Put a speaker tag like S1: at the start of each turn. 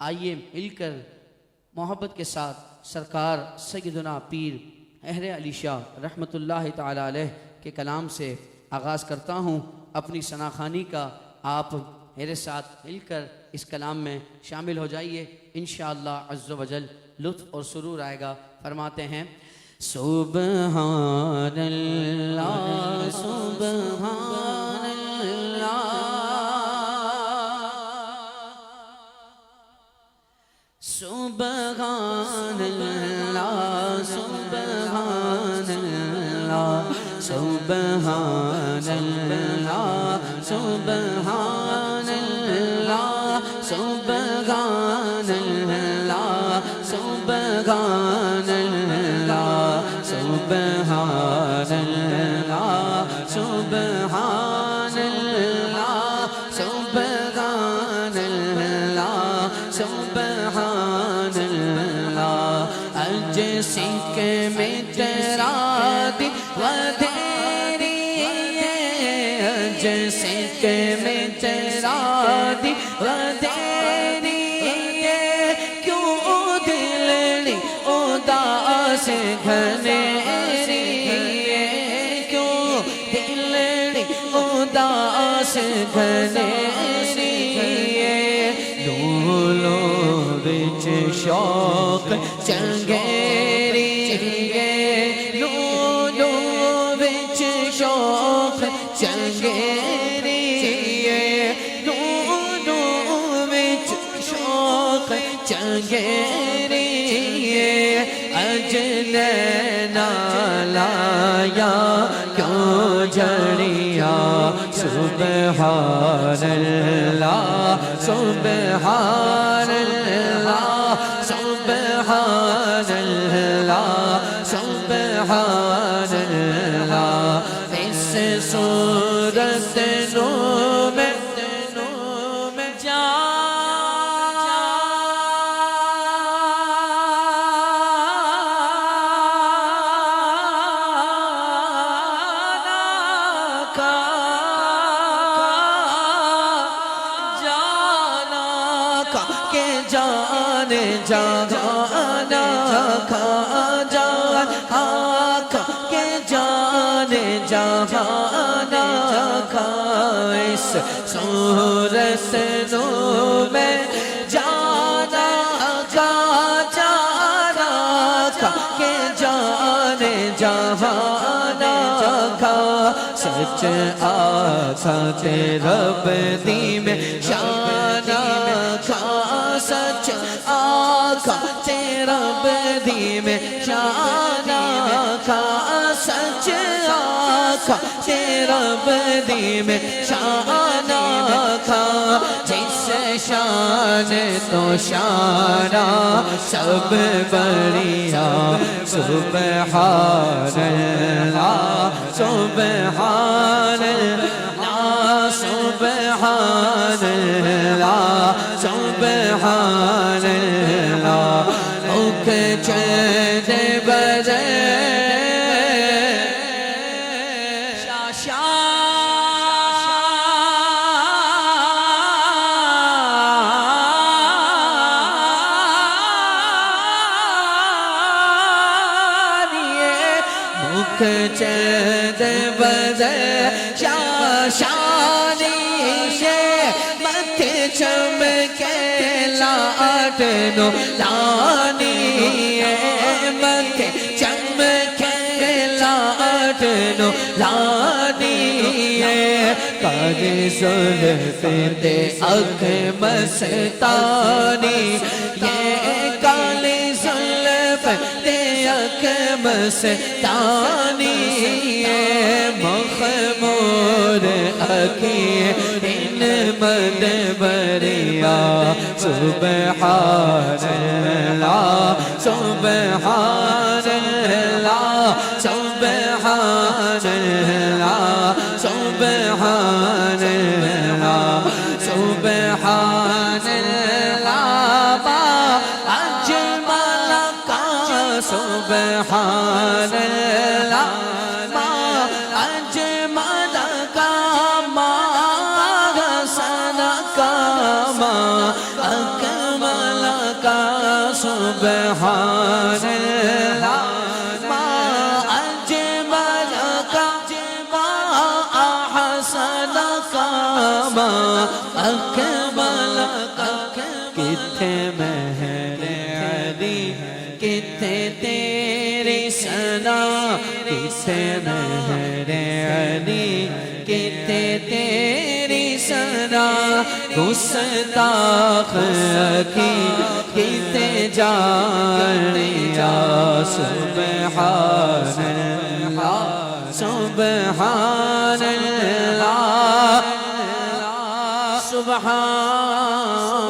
S1: آئیے مل کر محبت کے ساتھ سرکار سیدنا پیر اہل علی شاہ رحمۃ اللہ تعالی علیہ کے کلام سے آغاز کرتا ہوں اپنی ثناخوانی کا۔ آپ میرے ساتھ مل کر اس کلام میں شامل ہو جائیے، انشاءاللہ عز و جل لطف اور سرور آئے گا۔ فرماتے ہیں سبحان اللہ سبحان اللہ سبحان اللہ سبحان اللہ سبحان اللہ سبحان اللہ سبحان اللہ سبحان اللہ سبحان اللہ سبحان اللہ سبحان اللہ سبحان اللہ اج سکھ میں تیرا دی ودھیری اج سکھ میں تیرا دی ودھیری کیوں دل اداس گھنیری کیوں دل اداس گھنیری لولو بچ شوق چنگیری لولو بچ شوق چنگیری لولو بچ شوق چنگیری اج نینا لایا کیوں جھڑیا سبحان اللہ سبحان اللہ سبحان اللہ سبحان اللہ اس صورت نو میں جانا کا جان آقا کے جان جہانا کا اس صورت نو میں جانا کا جانا کا کے جان جہانا کا سچ آقا تیرا بدی میں شانا کا سچ آقا تیرا بدی میں شانا کا سچ آقا تیرا بدی میں شانا کا جس شان تو شانا سب بڑھیا سبحان اللہ سبحان اللہ سبحان اللہ سبحان اللہ اک چند بجے چند بجے شاشانی مت چمکے لاٹ نو لانی مت چمکے لاٹ نو لانی کالی زلف تے اکھ مستانی یہ کالی زلف تے اکھ مستانی مخمور اکی ان مد بریا سبحان اللہ سبحان اللہ سبحان اللہ سبحان اللہ سبحان اللہ ما اجمل کا سبحان اللہ ما اجمل کا ما حسن کا ما اکمل کا سبحان اللہ ما اجمل کا ما احسن کا ما اکمل کا کتنے مہر علی کتنے تیری ثنا کتنے مہر علی کتنے تیری ثنا گستاخ کی کتنے جانیا سبحان اللہ سبحان اللہ سبحان